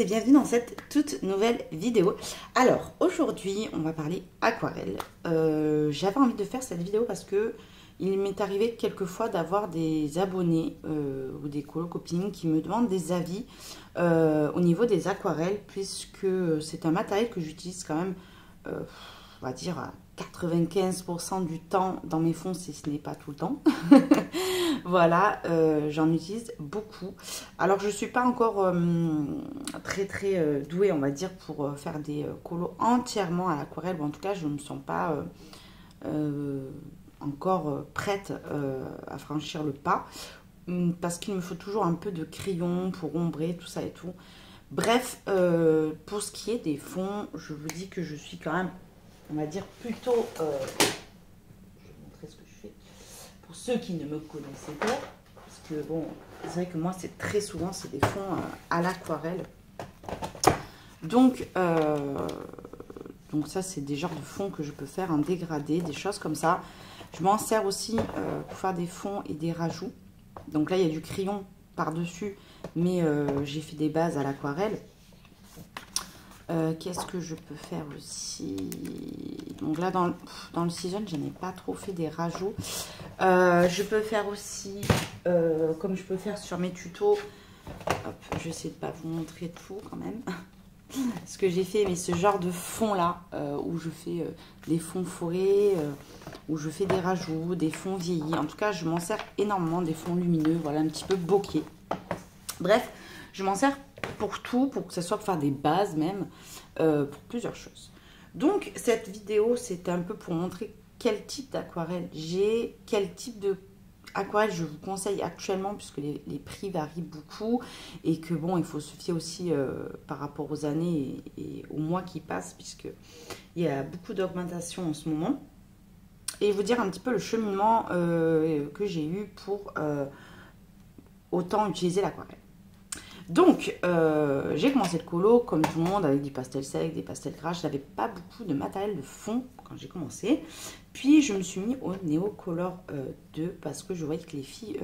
et bienvenue dans cette toute nouvelle vidéo. Alors aujourd'hui on va parler aquarelle. J'avais envie de faire cette vidéo parce que il m'est arrivé quelquefois d'avoir des abonnés ou des copines qui me demandent des avis au niveau des aquarelles, puisque c'est un matériel que j'utilise quand même, on va dire à 95% du temps dans mes fonds, si ce n'est pas tout le temps. Voilà, j'en utilise beaucoup. Alors je ne suis pas encore très douée, on va dire, pour faire des colos entièrement à l'aquarelle, ou en tout cas je ne me sens pas encore prête à franchir le pas, parce qu'il me faut toujours un peu de crayon pour ombrer tout ça et tout. Bref, pour ce qui est des fonds, je vous dis que je suis quand même, on va dire, plutôt... je vais vous montrer ce que je fais. Pour ceux qui ne me connaissaient pas, parce que bon, c'est vrai que moi, c'est très souvent, c'est des fonds à l'aquarelle. Donc ça, c'est des genres de fonds que je peux faire en dégradé, des choses comme ça. Je m'en sers aussi pour faire des fonds et des rajouts. Donc là, il y a du crayon par-dessus, mais j'ai fait des bases à l'aquarelle. Qu'est-ce que je peux faire aussi? Donc là, dans le season, je n'ai pas trop fait des rajouts. Je peux faire aussi, comme je peux faire sur mes tutos. Hop, je vais essayer de ne pas vous montrer tout quand même. Ce que j'ai fait, mais ce genre de fond là, où je fais des fonds forêts, où je fais des rajouts, des fonds vieillis. En tout cas, je m'en sers énormément, des fonds lumineux, voilà, un petit peu bokeh. Bref, je m'en sers pour tout, pour que ce soit pour faire des bases même, pour plusieurs choses. Donc cette vidéo, c'est un peu pour montrer quel type d'aquarelle j'ai, quel type de aquarelle je vous conseille actuellement, puisque les prix varient beaucoup et que bon, il faut se fier aussi par rapport aux années et aux mois qui passent, puisque il y a beaucoup d'augmentation en ce moment. Et vous dire un petit peu le cheminement que j'ai eu pour autant utiliser l'aquarelle. Donc, j'ai commencé le colo comme tout le monde avec du pastel sec, des pastels gras. Je n'avais pas beaucoup de matériel de fond quand j'ai commencé. Puis, je me suis mis au Neocolor 2 parce que je voyais que les filles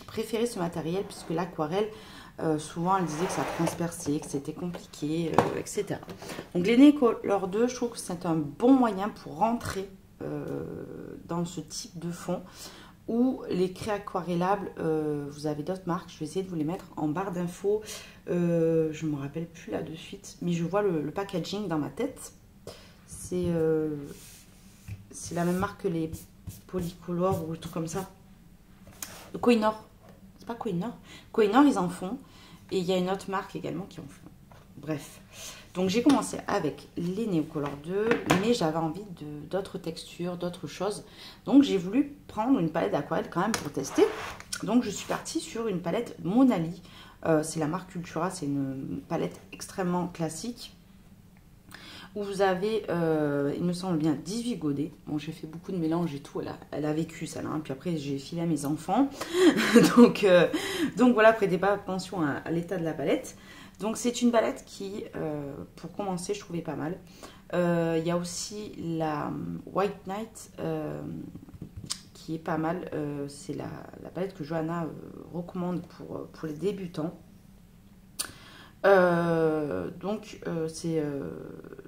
préféraient ce matériel, puisque l'aquarelle, souvent, elles disaient que ça transperçait, que c'était compliqué, etc. Donc, les Neocolor 2, je trouve que c'est un bon moyen pour rentrer dans ce type de fond. Ou les craies aquarellables, vous avez d'autres marques, je vais essayer de vous les mettre en barre d'infos. Je ne me rappelle plus là de suite, mais je vois le packaging dans ma tête. C'est la même marque que les Polycolor ou un truc comme ça. Kohinoor, c'est pas Kohinoor. Kohinoor, ils en font. Et il y a une autre marque également qui en font. Bref. Donc j'ai commencé avec les Neocolor 2, mais j'avais envie d'autres textures, d'autres choses. Donc j'ai voulu prendre une palette d'aquarelle quand même pour tester. Donc je suis partie sur une palette Monali. C'est la marque Cultura, c'est une palette extrêmement classique. Où vous avez, il me semble bien, 18 godets. Bon, j'ai fait beaucoup de mélanges et tout, elle a vécu ça là. Hein. Puis après j'ai filé à mes enfants. donc voilà, prêtez pas attention à l'état de la palette. Donc c'est une palette qui, pour commencer, je trouvais pas mal. Il y a aussi la White Night qui est pas mal. C'est la palette que Johanna recommande pour les débutants.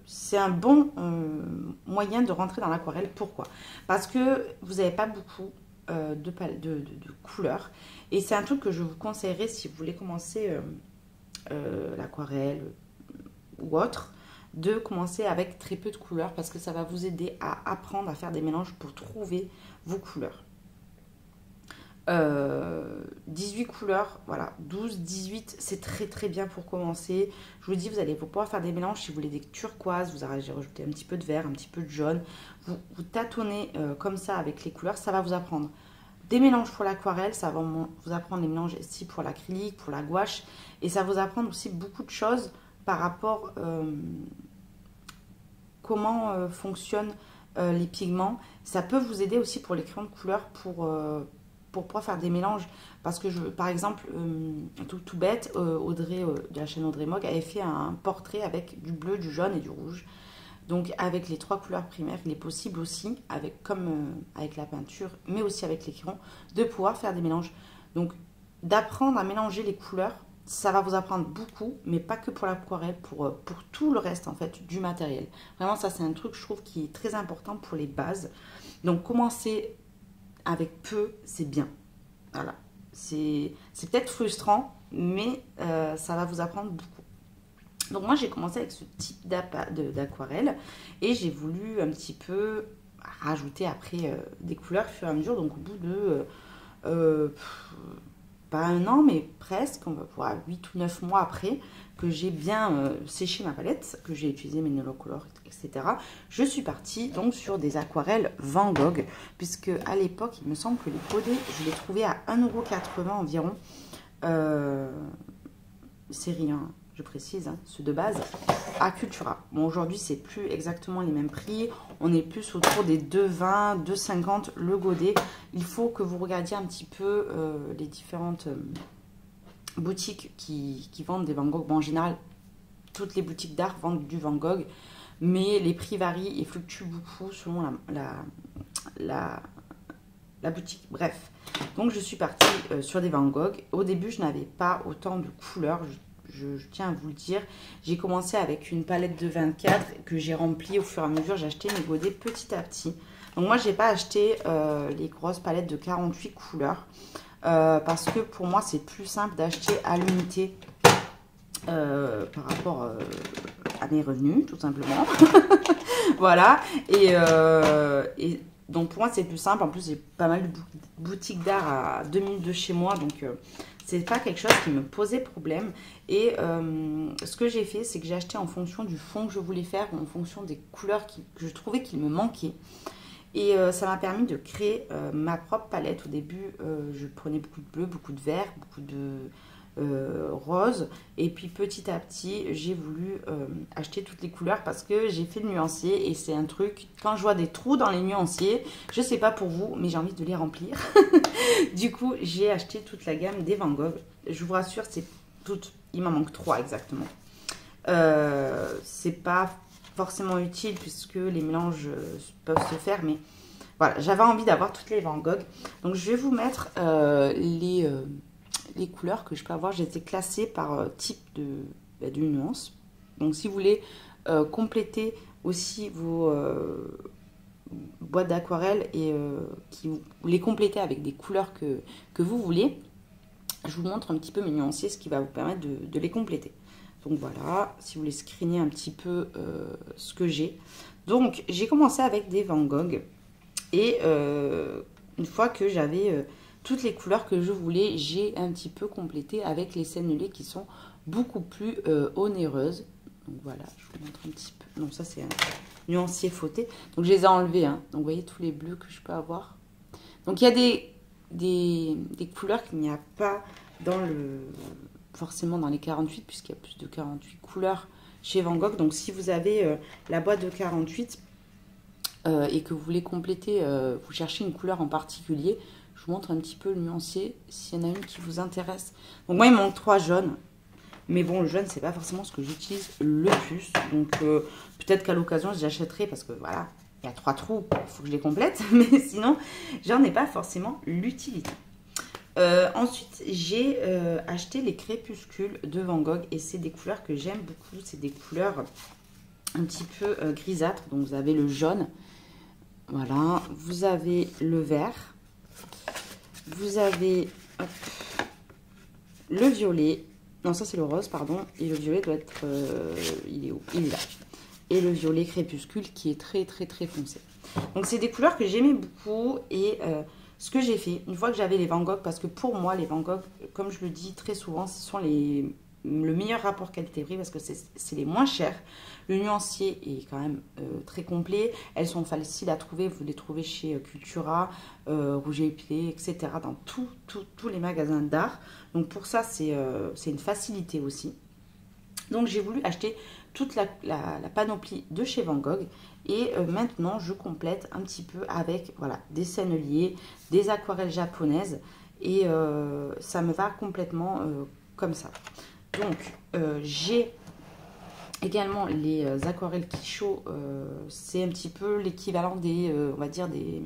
C'est un bon moyen de rentrer dans l'aquarelle. Pourquoi? Parce que vous n'avez pas beaucoup de couleurs. Et c'est un truc que je vous conseillerais si vous voulez commencer... l'aquarelle ou autre, de commencer avec très peu de couleurs, parce que ça va vous aider à apprendre à faire des mélanges pour trouver vos couleurs. 18 couleurs, voilà, 12, 18, c'est très bien pour commencer. Je vous dis, vous allez pouvoir faire des mélanges. Si vous voulez des turquoises, vous allez rajouter un petit peu de vert, un petit peu de jaune. Vous tâtonnez comme ça avec les couleurs, ça va vous apprendre des mélanges pour l'aquarelle, ça va vous apprendre les mélanges ici pour l'acrylique, pour la gouache, et ça va vous apprendre aussi beaucoup de choses par rapport comment fonctionnent les pigments. Ça peut vous aider aussi pour les crayons de couleur pour pouvoir faire des mélanges, parce que par exemple, tout bête, Audrey de la chaîne Audrey Mog avait fait un portrait avec du bleu, du jaune et du rouge. Donc avec les trois couleurs primaires, il est possible aussi, comme avec la peinture, mais aussi avec les crayons, de pouvoir faire des mélanges. Donc d'apprendre à mélanger les couleurs ça va vous apprendre beaucoup, mais pas que pour l'aquarelle, pour tout le reste en fait du matériel. Vraiment, ça c'est un truc, je trouve, qui est très important pour les bases. Donc, commencer avec peu, c'est bien. Voilà. C'est peut-être frustrant, mais ça va vous apprendre beaucoup. Donc, moi, j'ai commencé avec ce type d'aquarelle et j'ai voulu un petit peu rajouter après des couleurs au fur et à mesure. Donc, au bout de pas un an, mais presque, on va pouvoir 8 ou 9 mois après, que j'ai bien séché ma palette, que j'ai utilisé mes Neolocolor, etc. Je suis partie donc sur des aquarelles Van Gogh, puisque à l'époque, il me semble que les codés, je les trouvais à 1,80 € environ. Série 1, je précise, hein, ceux de base, à Cultura. Bon, aujourd'hui, c'est plus exactement les mêmes prix. On est plus autour des 2,20, 2,50 le godet. Il faut que vous regardiez un petit peu les différentes boutiques qui vendent des Van Gogh. Bon, en général, toutes les boutiques d'art vendent du Van Gogh, mais les prix varient et fluctuent beaucoup selon la boutique. Bref, donc je suis partie sur des Van Gogh. Au début, je n'avais pas autant de couleurs, je tiens à vous le dire. J'ai commencé avec une palette de 24 que j'ai remplie au fur et à mesure. J'ai acheté mes godets petit à petit. Donc moi, je n'ai pas acheté les grosses palettes de 48 couleurs parce que pour moi, c'est plus simple d'acheter à l'unité par rapport à mes revenus, tout simplement. Voilà. Et donc pour moi, c'est plus simple. En plus, j'ai pas mal de boutiques d'art à 2 minutes de chez moi. Donc c'est pas quelque chose qui me posait problème. Et ce que j'ai fait, c'est que j'ai acheté en fonction du fond que je voulais faire, en fonction des couleurs que je trouvais qu'il me manquait. Et ça m'a permis de créer ma propre palette. Au début, je prenais beaucoup de bleu, beaucoup de vert, beaucoup de rose. Et puis petit à petit, j'ai voulu acheter toutes les couleurs parce que j'ai fait le nuancier. Et c'est un truc, quand je vois des trous dans les nuanciers, je sais pas pour vous, mais j'ai envie de les remplir. Du coup, j'ai acheté toute la gamme des Van Gogh. Je vous rassure, c'est toutes. Il m'en manque 3 exactement. C'est pas forcément utile puisque les mélanges peuvent se faire, mais voilà, j'avais envie d'avoir toutes les Van Gogh. Donc je vais vous mettre les couleurs que je peux avoir. J'ai été classée par type de nuance. Donc si vous voulez compléter aussi vos boîtes d'aquarelle et vous les compléter avec des couleurs que vous voulez, je vous montre un petit peu mes nuanciers, ce qui va vous permettre de les compléter. Donc voilà, si vous voulez screener un petit peu ce que j'ai. Donc j'ai commencé avec des Van Gogh. Et une fois que j'avais toutes les couleurs que je voulais, j'ai un petit peu complété avec les senneliers qui sont beaucoup plus onéreuses. Donc voilà, je vous montre un petit peu. Non, ça c'est un nuancier fauté. Donc je les ai enlevés. Hein. Donc vous voyez tous les bleus que je peux avoir. Donc il y a des couleurs qu'il n'y a pas dans forcément dans les 48, puisqu'il y a plus de 48 couleurs chez Van Gogh. Donc si vous avez la boîte de 48 et que vous voulez compléter, vous cherchez une couleur en particulier, je vous montre un petit peu le nuancier s'il y en a une qui vous intéresse. Donc moi il me manque 3 jaunes, mais bon, le jaune c'est pas forcément ce que j'utilise le plus, donc peut-être qu'à l'occasion j'achèterai parce que voilà, il y a 3 trous, il faut que je les complète, mais sinon j'en ai pas forcément l'utilité. Ensuite, j'ai acheté les crépuscules de Van Gogh et c'est des couleurs que j'aime beaucoup. C'est des couleurs un petit peu grisâtres. Donc, vous avez le jaune, voilà. Vous avez le vert, vous avez hop, le violet. Non, ça c'est le rose, pardon. Et le violet doit être, il est où? Il est là. Et le violet crépuscule qui est très très très foncé. Donc, c'est des couleurs que j'aimais beaucoup et ce que j'ai fait, une fois que j'avais les Van Gogh, parce que pour moi, les Van Gogh, comme je le dis très souvent, ce sont le meilleur rapport qualité-prix parce que c'est les moins chers. Le nuancier est quand même très complet. Elles sont faciles à trouver. Vous les trouvez chez Cultura, Rouge et Épilé, etc. dans tous les magasins d'art. Donc pour ça, c'est une facilité aussi. Donc j'ai voulu acheter toute la panoplie de chez Van Gogh. Et maintenant, je complète un petit peu avec voilà, des senneliers, des aquarelles japonaises. Et ça me va complètement comme ça. Donc, j'ai également les aquarelles Kisho. C'est un petit peu l'équivalent des, on va dire, des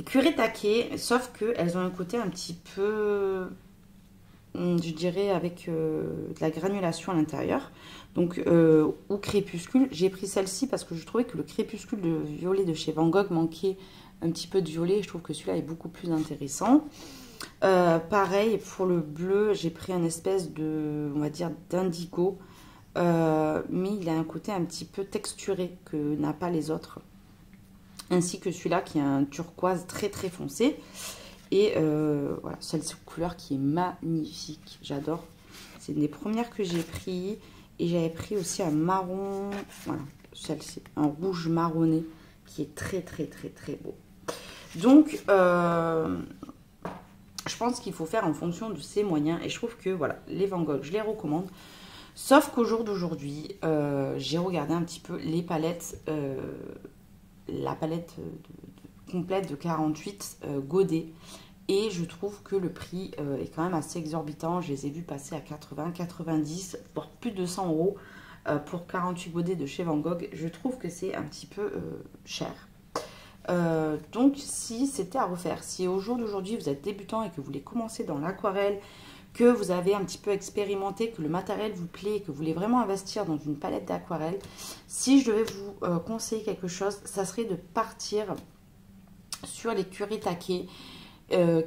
curetake. Sauf qu'elles ont un côté un petit peu je dirais avec de la granulation à l'intérieur. Donc, ou crépuscule. J'ai pris celle-ci parce que je trouvais que le crépuscule de violet de chez Van Gogh manquait un petit peu de violet. Je trouve que celui-là est beaucoup plus intéressant. Pareil, pour le bleu, j'ai pris un espèce de, on va dire, d'indigo. Mais il a un côté un petit peu texturé que n'a pas les autres. Ainsi que celui-là qui est un turquoise très très foncé. Et voilà, cette couleur qui est magnifique, j'adore. C'est une des premières que j'ai pris. Et j'avais pris aussi un marron, voilà, celle-ci, un rouge marronné qui est très très très très beau. Donc, je pense qu'il faut faire en fonction de ses moyens. Et je trouve que voilà, les Van Gogh, je les recommande. Sauf qu'au jour d'aujourd'hui, j'ai regardé un petit peu les palettes, la palette complète de 48 Godet. Et je trouve que le prix est quand même assez exorbitant. Je les ai vus passer à 80, 90, voire plus de 100 euros pour 48 Godets de chez Van Gogh. Je trouve que c'est un petit peu cher. Donc, si c'était à refaire, si au jour d'aujourd'hui vous êtes débutant et que vous voulez commencer dans l'aquarelle, que vous avez un petit peu expérimenté, que le matériel vous plaît, que vous voulez vraiment investir dans une palette d'aquarelle, si je devais vous conseiller quelque chose, ça serait de partir sur les Kuretake.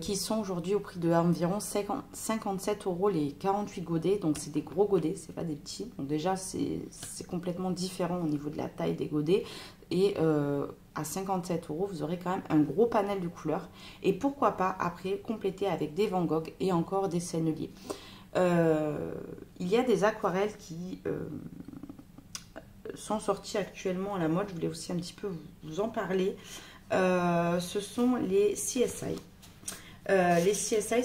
Qui sont aujourd'hui au prix de environ 57 euros les 48 godets. Donc c'est des gros godets, c'est pas des petits. Donc déjà c'est complètement différent au niveau de la taille des godets. Et à 57 euros, vous aurez quand même un gros panel de couleurs. Et pourquoi pas après compléter avec des Van Gogh et encore des Sennelier. Il y a des aquarelles qui sont sorties actuellement à la mode. Je voulais aussi un petit peu vous en parler. Ce sont les CSI. Les CSI,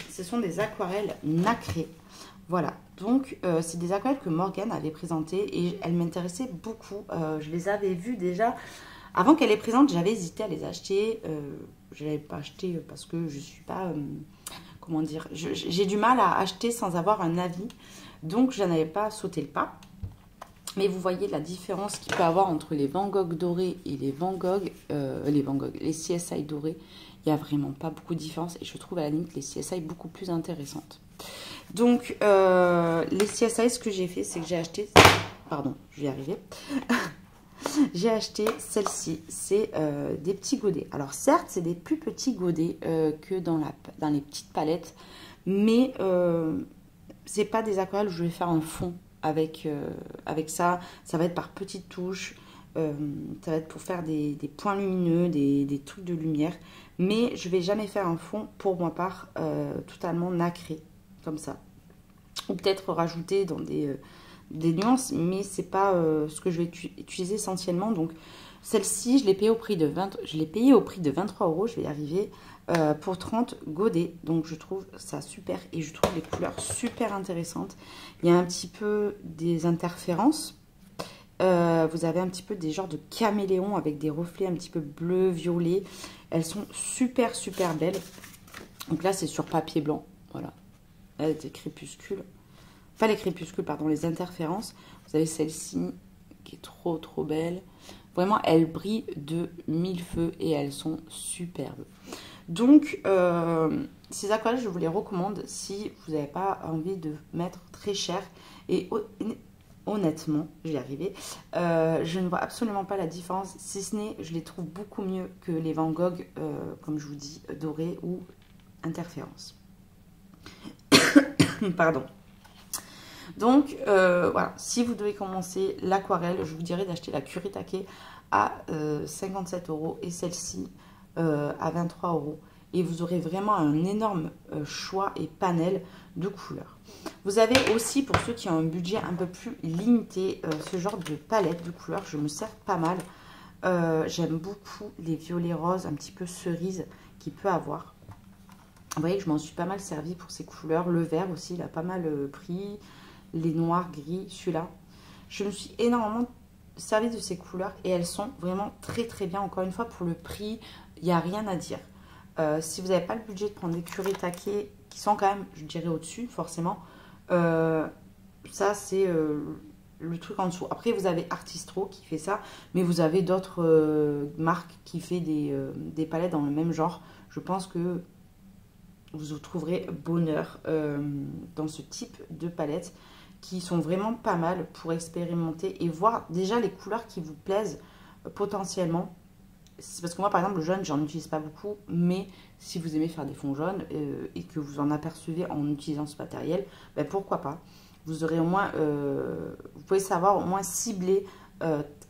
ce sont des aquarelles nacrées. Voilà, donc c'est des aquarelles que Morgane avait présentées et elles m'intéressaient beaucoup. Je les avais vues déjà. Avant qu'elle les présente, j'avais hésité à les acheter. Je ne l'avais pas acheté parce que je ne suis pas... comment dire, j'ai du mal à acheter sans avoir un avis. Donc, je n'avais pas sauté le pas. Mais vous voyez la différence qu'il peut y avoir entre les Van Gogh dorés et les les CSI dorés. Il n'y a vraiment pas beaucoup de différence et je trouve à la limite les CSI beaucoup plus intéressantes. Donc, les CSI, ce que j'ai fait, c'est que j'ai acheté... Pardon, je vais y arriver. J'ai acheté celle-ci. C'est des petits godets. Alors, certes, c'est des plus petits godets que dans les petites palettes. Mais c'est pas des aquarelles où je vais faire un fond avec ça. Ça va être par petites touches. Ça va être pour faire des points lumineux, des trucs de lumière. Mais je vais jamais faire un fond pour ma part totalement nacré, comme ça. Ou peut-être rajouter dans des nuances, mais c'est pas ce que je vais utiliser essentiellement. Donc celle-ci, je l'ai payée au prix de 23 euros, je vais y arriver, pour 30 godets. Donc je trouve ça super et je trouve les couleurs super intéressantes. Il y a un petit peu des interférences. Vous avez un petit peu des genres de caméléons avec des reflets un petit peu bleu, violet. Elles sont super, super belles. Donc là, c'est sur papier blanc. Voilà. Là, des crépuscules. Pas les crépuscules, pardon, les interférences. Vous avez celle-ci qui est trop, trop belle. Vraiment, elles brillent de mille feux et elles sont superbes. Donc, ces aquarelles, je vous les recommande si vous n'avez pas envie de mettre très cher. Et honnêtement, je vais y arriver, je ne vois absolument pas la différence, si ce n'est, je les trouve beaucoup mieux que les Van Gogh, comme je vous dis, dorés ou interférences. Pardon. Donc, voilà, si vous devez commencer l'aquarelle, je vous dirais d'acheter la Kuretake à 57 euros et celle-ci à 23 euros. Et vous aurez vraiment un énorme choix et panel de couleurs. Vous avez aussi, pour ceux qui ont un budget un peu plus limité, ce genre de palette de couleurs. Je me sers pas mal. J'aime beaucoup les violets roses, un petit peu cerise qu'il peut avoir. Vous voyez que je m'en suis pas mal servi pour ces couleurs. Le vert aussi, il a pas mal pris. Les noirs, gris, celui-là. Je me suis énormément servi de ces couleurs et elles sont vraiment très très bien. Encore une fois, pour le prix, il n'y a rien à dire. Si vous n'avez pas le budget de prendre des Kuretake qui sont quand même, je dirais, au-dessus, forcément, ça, c'est le truc en dessous. Après, vous avez Artistro qui fait ça, mais vous avez d'autres marques qui fait des palettes dans le même genre. Je pense que vous trouverez bonheur dans ce type de palette qui sont vraiment pas mal pour expérimenter et voir déjà les couleurs qui vous plaisent potentiellement. C'est parce que moi, par exemple, le jaune, j'en utilise pas beaucoup, mais si vous aimez faire des fonds jaunes et que vous en apercevez en utilisant ce matériel, ben pourquoi pas. Vous aurez au moins, vous pouvez savoir au moins cibler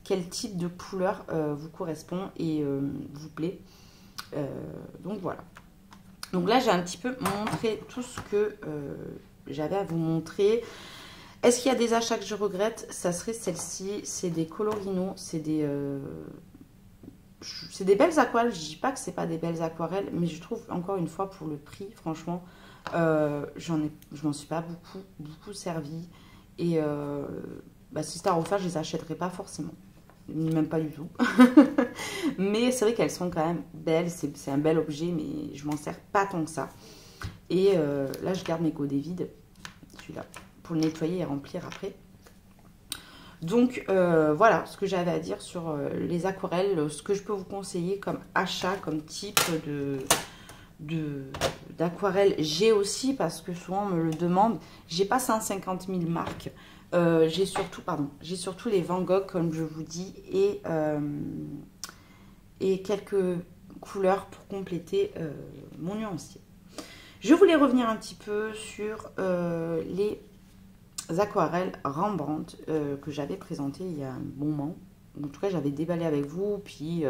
quel type de couleur vous correspond et vous plaît. Donc voilà. Donc là, j'ai un petit peu montré tout ce que j'avais à vous montrer. Est-ce qu'il y a des achats que je regrette? Ça serait celle-ci. C'est des Colorino. C'est des belles aquarelles. Je dis pas que c'est pas des belles aquarelles, mais je trouve encore une fois pour le prix, franchement, je m'en suis pas beaucoup servi. Et si c'était à refaire, je les achèterais pas forcément. Même pas du tout. Mais c'est vrai qu'elles sont quand même belles. C'est un bel objet, mais je m'en sers pas tant que ça. Et là, je garde mes godets vides. Celui-là. Pour le nettoyer et remplir après. Donc, voilà ce que j'avais à dire sur les aquarelles. Ce que je peux vous conseiller comme achat, comme type d'aquarelle. J'ai aussi, parce que souvent on me le demande, j'ai pas 150 000 marques. J'ai surtout les Van Gogh, comme je vous dis, et quelques couleurs pour compléter mon nuancier. Je voulais revenir un petit peu sur les aquarelles Rembrandt que j'avais présentées il y a un bon moment. En tout cas, j'avais déballé avec vous, puis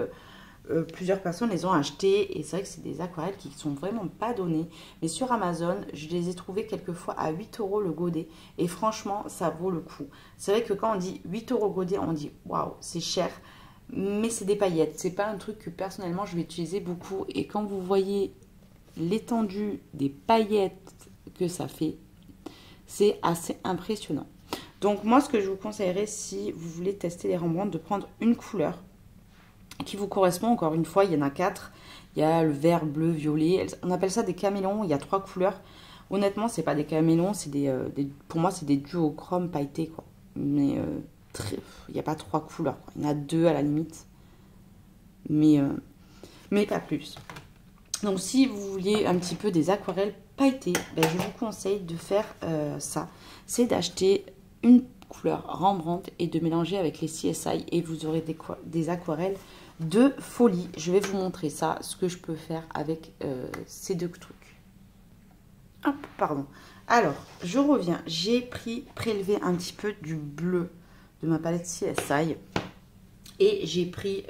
plusieurs personnes les ont achetées. Et c'est vrai que c'est des aquarelles qui ne sont vraiment pas données. Mais sur Amazon, je les ai trouvées quelquefois à 8 € le godet. Et franchement, ça vaut le coup. C'est vrai que quand on dit 8 € godet, on dit waouh, c'est cher. Mais c'est des paillettes. C'est pas un truc que personnellement je vais utiliser beaucoup. Et quand vous voyez l'étendue des paillettes que ça fait, c'est assez impressionnant. Donc moi, ce que je vous conseillerais, si vous voulez tester les Rembrandt, de prendre une couleur qui vous correspond. Encore une fois, il y en a 4. Il y a le vert, bleu, violet. On appelle ça des camélons. Il y a 3 couleurs. Honnêtement, c'est pas des camélons, c'est pour moi, c'est des duochrome pailletés, quoi. Mais il n'y a pas 3 couleurs, quoi. Il y en a 2 à la limite. Mais pas plus. Donc, si vous vouliez un petit peu des aquarelles pailletées, ben, je vous conseille de faire ça. C'est d'acheter une couleur Rembrandt et de mélanger avec les CSI et vous aurez des aquarelles de folie. Je vais vous montrer ça, ce que je peux faire avec ces deux trucs. Hop, pardon. Alors, je reviens. J'ai prélevé un petit peu du bleu de ma palette CSI et j'ai pris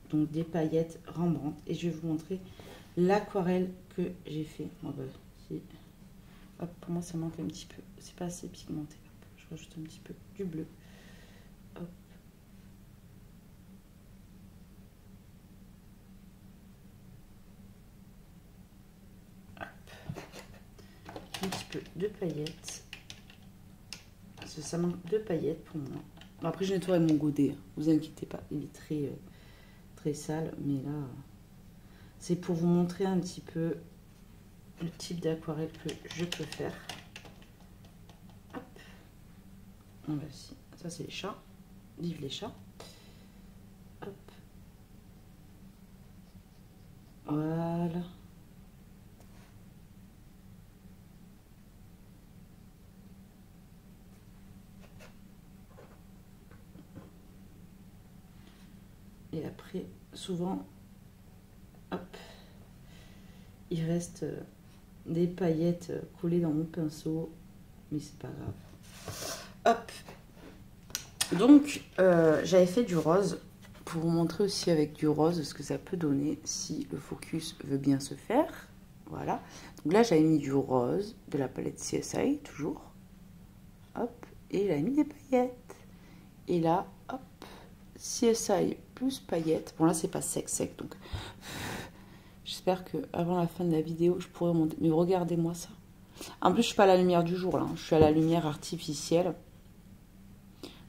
donc des paillettes Rembrandt et je vais vous montrer l'aquarelle que j'ai fait. Bon, bah, hop, pour moi, ça manque un petit peu. C'est pas assez pigmenté. Hop, je rajoute un petit peu du bleu. Hop. Un petit peu de paillettes. Ça manque de paillettes pour moi. Bon, après, je nettoie mon godet. Vous inquiétez pas, il est très sale. Mais là, c'est pour vous montrer un petit peu le type d'aquarelle que je peux faire. Hop. On va ici. Ça, c'est les chats. Vive les chats. Hop. Voilà. Et après, souvent, hop, il reste des paillettes collées dans mon pinceau, mais c'est pas grave. Hop. Donc, j'avais fait du rose pour vous montrer aussi avec du rose ce que ça peut donner si le focus veut bien se faire. Voilà. Donc là, j'avais mis du rose de la palette CSI, toujours. Hop. Et j'avais mis des paillettes. Et là, hop, CSI plus paillettes. Bon, là, c'est pas sec, donc j'espère que avant la fin de la vidéo, je pourrai monter. Mais regardez-moi ça. En plus, je suis pas à la lumière du jour, là. Je suis à la lumière artificielle.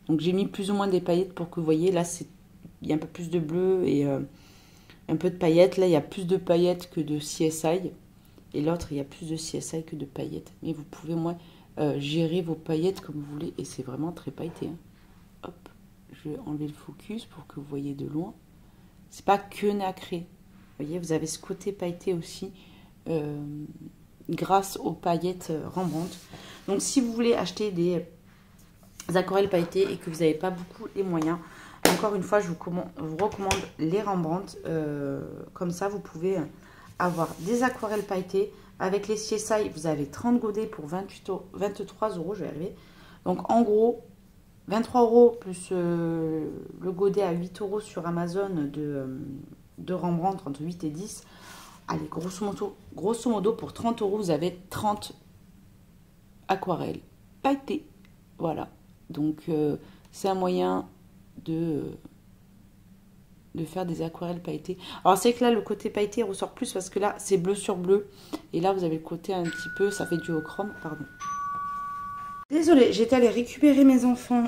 Donc, j'ai mis plus ou moins des paillettes pour que vous voyez. Là, il y a un peu plus de bleu et un peu de paillettes. Là, il y a plus de paillettes que de CSI. Et l'autre, il y a plus de CSI que de paillettes. Mais vous pouvez, moi, gérer vos paillettes comme vous voulez. Et c'est vraiment très pailleté. Hein. Hop. Je vais enlever le focus pour que vous voyez de loin. C'est pas que nacré. Vous voyez, vous avez ce côté pailleté aussi grâce aux paillettes Rembrandt. Donc si vous voulez acheter des aquarelles pailletées et que vous n'avez pas beaucoup les moyens, encore une fois, je vous recommande les Rembrandt. Comme ça, vous pouvez avoir des aquarelles pailletées. Avec les CSI, vous avez 30 godets pour 23 €, je vais y arriver. Donc en gros, 23 € plus le godet à 8 € sur Amazon de Rembrandt, entre 8 et 10. Allez, grosso modo, pour 30 €, vous avez 30 aquarelles pailletées. Voilà. Donc, c'est un moyen de faire des aquarelles pailletées. Alors, c'est que là, le côté pailleté ressort plus parce que là, c'est bleu sur bleu. Et là, vous avez le côté un petit peu, ça fait du duochrome, pardon. Désolée, j'étais allée récupérer mes enfants.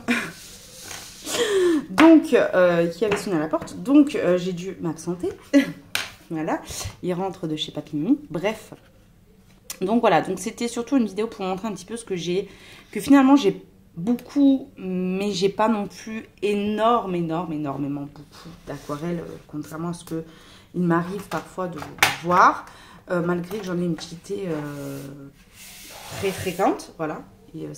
Donc, qui avaient sonné à la porte. Donc, j'ai dû m'absenter. Voilà, ils rentrent de chez Papy Mimi. Bref. Donc voilà, donc c'était surtout une vidéo pour montrer un petit peu ce que j'ai. Que finalement, j'ai beaucoup, mais j'ai pas non plus énormément beaucoup d'aquarelles, contrairement à ce que il m'arrive parfois de voir. Malgré que j'en ai une quantité très fréquente. Voilà. Et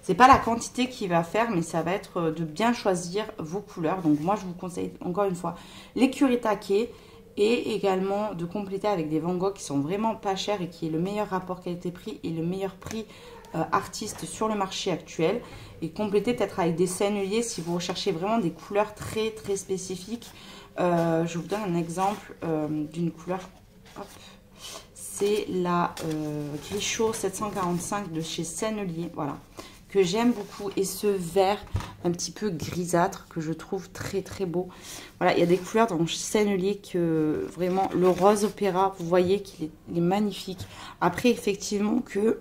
c'est pas la quantité qui va faire, mais ça va être de bien choisir vos couleurs. Donc moi, je vous conseille encore une fois les Kuretake et également de compléter avec des Van Gogh qui sont vraiment pas chers et qui est le meilleur rapport qualité-prix et le meilleur prix artiste sur le marché actuel. Et compléter peut-être avec des senneliers si vous recherchez vraiment des couleurs très spécifiques. Je vous donne un exemple d'une couleur. C'est la Grishaud 745 de chez Sennelier. Voilà. Que j'aime beaucoup, et ce vert un petit peu grisâtre que je trouve très beau. Voilà, il y a des couleurs dans Sennelier que vraiment le rose opéra, vous voyez qu'il est magnifique. Après, effectivement, que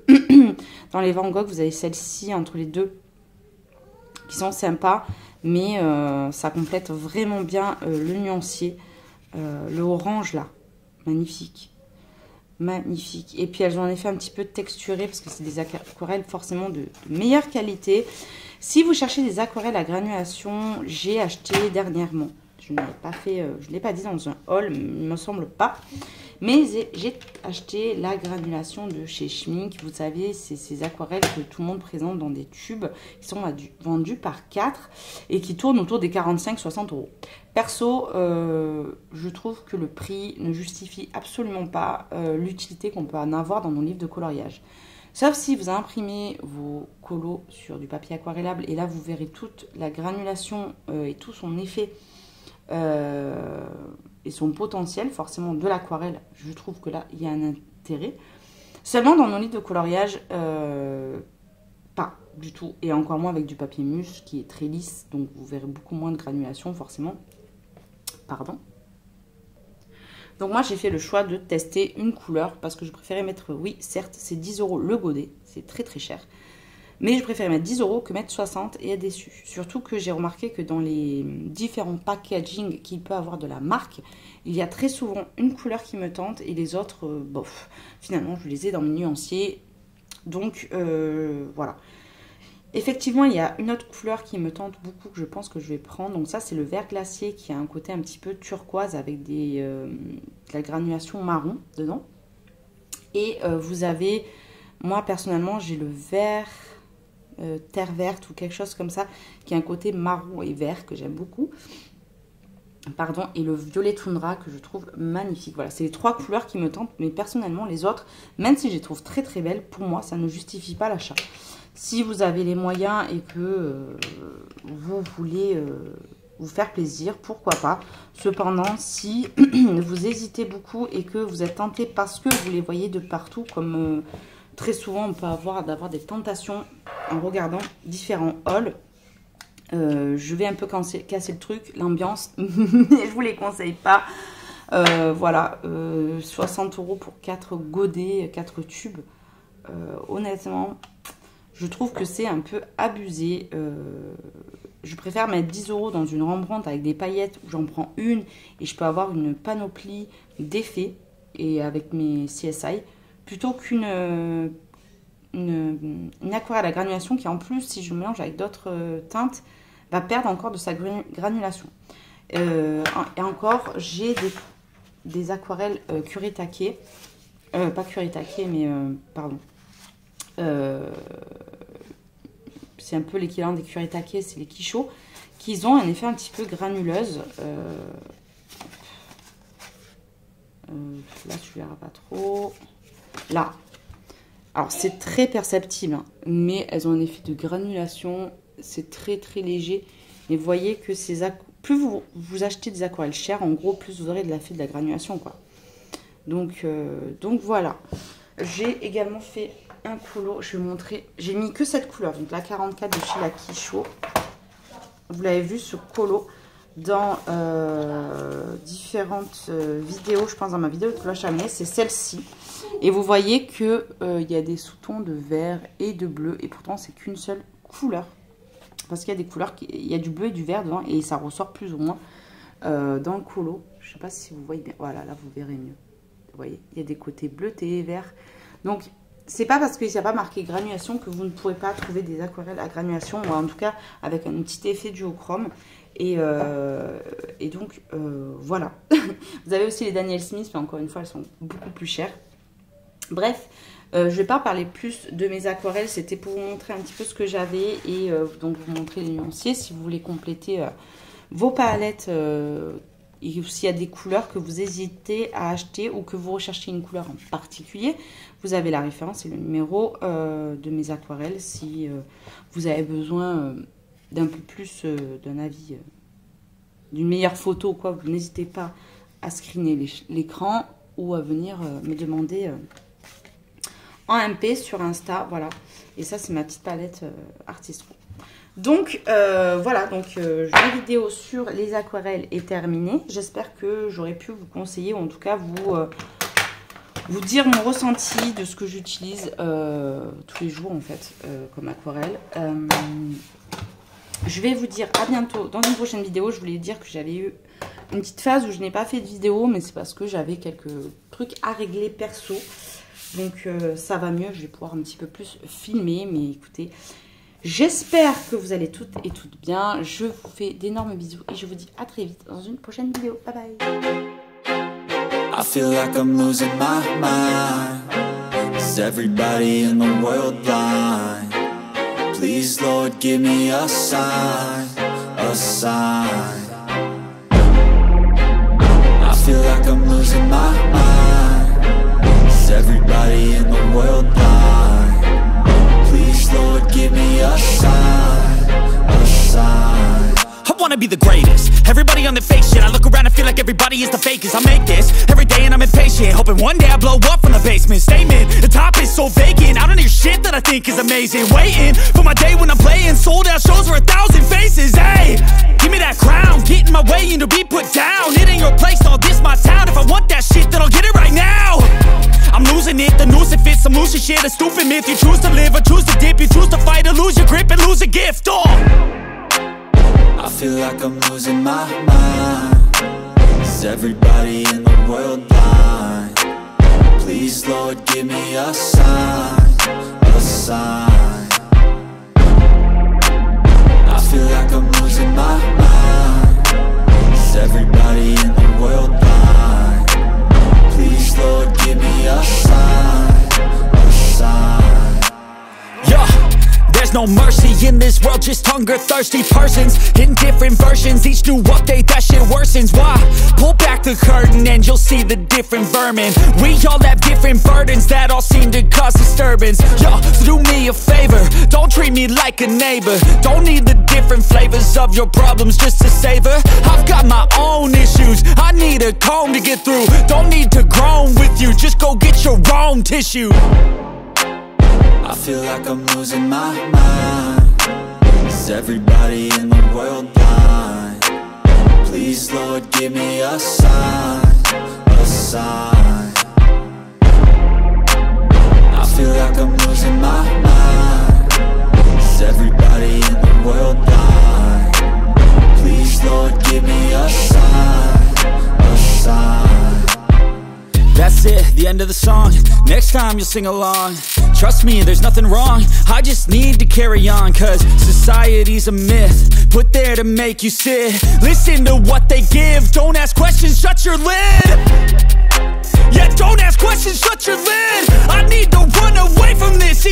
dans les Van Gogh, vous avez celle-ci entre les deux qui sont sympas, mais ça complète vraiment bien le nuancier, le orange là, magnifique. Magnifique. Et puis elles ont en effet un petit peu texturé parce que c'est des aquarelles forcément de meilleure qualité. Si vous cherchez des aquarelles à granulation, j'ai acheté dernièrement. Je ne l'ai pas fait, je ne l'ai pas dit dans un haul, il ne me semble pas. Mais j'ai acheté la granulation de chez Schmincks. Vous savez, c'est ces aquarelles que tout le monde présente dans des tubes qui sont vendus par 4 et qui tournent autour des 45-60 €. Perso, je trouve que le prix ne justifie absolument pas l'utilité qu'on peut en avoir dans nos livres de coloriage. Sauf si vous imprimez vos colos sur du papier aquarellable et là vous verrez toute la granulation et tout son effet et son potentiel forcément de l'aquarelle. Je trouve que là il y a un intérêt. Seulement dans nos livres de coloriage, pas du tout, et encore moins avec du papier mousse qui est très lisse, donc vous verrez beaucoup moins de granulation forcément. Pardon. Donc moi j'ai fait le choix de tester une couleur parce que je préférais mettre, oui certes c'est 10 € le godet, c'est très cher, mais je préférais mettre 10 € que mettre 60 et être déçue. Surtout que j'ai remarqué que dans les différents packaging qu'il peut avoir de la marque, il y a très souvent une couleur qui me tente et les autres, bof. Finalement je les ai dans mes nuanciers, donc voilà. Effectivement, il y a une autre couleur qui me tente beaucoup, que je pense que je vais prendre. Donc ça, c'est le vert glacier qui a un côté un petit peu turquoise avec de la granulation marron dedans. Et vous avez, moi personnellement, j'ai le vert terre verte ou quelque chose comme ça, qui a un côté marron et vert que j'aime beaucoup. Pardon, et le violet toundra que je trouve magnifique. Voilà, c'est les trois couleurs qui me tentent, mais personnellement, les autres, même si je les trouve très belles, pour moi, ça ne justifie pas l'achat. Si vous avez les moyens et que vous voulez vous faire plaisir, pourquoi pas. Cependant, si vous hésitez beaucoup et que vous êtes tenté parce que vous les voyez de partout, comme très souvent on peut avoir des tentations en regardant différents hauls, je vais un peu casser le truc, l'ambiance, mais je vous les conseille pas. Voilà, 60 € pour 4 godets, 4 tubes. Honnêtement, je trouve que c'est un peu abusé. Je préfère mettre 10 € dans une Rembrandt avec des paillettes où j'en prends une et je peux avoir une panoplie d'effets et avec mes CSI plutôt qu'une aquarelle à granulation qui en plus, si je mélange avec d'autres teintes, va perdre encore de sa granulation. Et encore, j'ai des aquarelles Kuretake pas Kuretake, mais pardon. C'est un peu l'équivalent des Kuretake, c'est les Kisho, qui ont un effet un petit peu granuleuse. Là, tu verras pas trop. Là. Alors, c'est très perceptible, hein, mais elles ont un effet de granulation. C'est très, très léger. Et vous voyez que plus vous achetez des aquarelles chères, en gros, plus vous aurez de l'effet de la granulation, quoi. Donc voilà. J'ai également fait un colo. Je vais vous montrer. J'ai mis que cette couleur. Donc, la 44 de chez la Kisho. Vous l'avez vu, ce colo, dans différentes vidéos. Je pense dans ma vidéo de cloche à nez, c'est celle-ci. Et vous voyez que y a des sous-tons de vert et de bleu. Et pourtant, c'est qu'une seule couleur. Parce qu'il y a des couleurs, il y a du bleu et du vert dedans. Et ça ressort plus ou moins dans le colo. Je ne sais pas si vous voyez bien. Voilà, là, vous verrez mieux. Vous voyez, il y a des côtés bleutés, verts. Donc, c'est pas parce qu'il n'y a pas marqué granulation que vous ne pourrez pas trouver des aquarelles à granulation. Ou en tout cas, avec un petit effet duochrome. Et donc, voilà. Vous avez aussi les Daniel Smith, mais encore une fois, elles sont beaucoup plus chères. Bref, je ne vais pas parler plus de mes aquarelles. C'était pour vous montrer un petit peu ce que j'avais. Et donc, vous montrer les nuanciers si vous voulez compléter vos palettes. Et s'il y a des couleurs que vous hésitez à acheter ou que vous recherchez une couleur en particulier, vous avez la référence et le numéro de mes aquarelles. Si vous avez besoin d'un peu plus d'un avis, d'une meilleure photo, quoi, vous n'hésitez pas à screener l'écran ou à venir me demander en MP sur Insta, voilà. Et ça, c'est ma petite palette Artistro. Donc, voilà, donc la vidéo sur les aquarelles est terminée. J'espère que j'aurais pu vous conseiller, ou en tout cas vous dire mon ressenti de ce que j'utilise tous les jours, en fait, comme aquarelle. Je vais vous dire à bientôt dans une prochaine vidéo. Je voulais dire que j'avais eu une petite phase où je n'ai pas fait de vidéo, mais c'est parce que j'avais quelques trucs à régler perso. Donc ça va mieux, je vais pouvoir un petit peu plus filmer. Mais écoutez, j'espère que vous allez toutes et toutes bien. Je vous fais d'énormes bisous et je vous dis à très vite dans une prochaine vidéo. Bye bye. I feel like I'm losing my mind. Is everybody in the world blind? Please, Lord, give me a sign, a sign. I feel like I'm losing my mind. Is everybody in the world blind? Please, Lord, give me a sign, a sign. I wanna be the greatest. Everybody on the fake shit. I look around and feel like everybody is the fakest. I make this every day and I'm impatient, hoping one day I blow up from the basement. Statement, the top is so vacant. I don't hear shit that I think is amazing. Waiting for my day when I'm playing sold out shows for 1,000 faces. Hey, give me that crown, get in my way and to be put down. It ain't your place, all this my town. If I want that shit, then I'll get it right now. I'm losing it, the noose it fits. I'm losing shit, a stupid myth. You choose to live or choose to dip. You choose to fight or lose your grip and lose a gift. I feel like I'm losing my mind. Is everybody in the world blind? Please, Lord, give me a sign, a sign. I feel like I'm losing my mind. Is everybody in the world blind? Please, Lord, give me a sign, a sign. Yeah. There's no mercy in this world, just hunger-thirsty persons in different versions, each new update, that shit worsens. Why? Pull back the curtain and you'll see the different vermin. We all have different burdens that all seem to cause disturbance. Yo, so do me a favor, don't treat me like a neighbor. Don't need the different flavors of your problems just to savor. I've got my own issues, I need a comb to get through. Don't need to groan with you, just go get your own tissue. I feel like I'm losing my mind. Is everybody in the world blind? Please, Lord, give me a sign, a sign. I feel like I'm losing my mind. Is everybody in the world blind? Please, Lord, give me a sign, a sign. That's it, the end of the song. Next time you'll sing along. Trust me, there's nothing wrong. I just need to carry on, cause society's a myth put there to make you sit. Listen to what they give. Don't ask questions, shut your lid. Yeah, don't ask questions, shut your lid. I need to run away from this.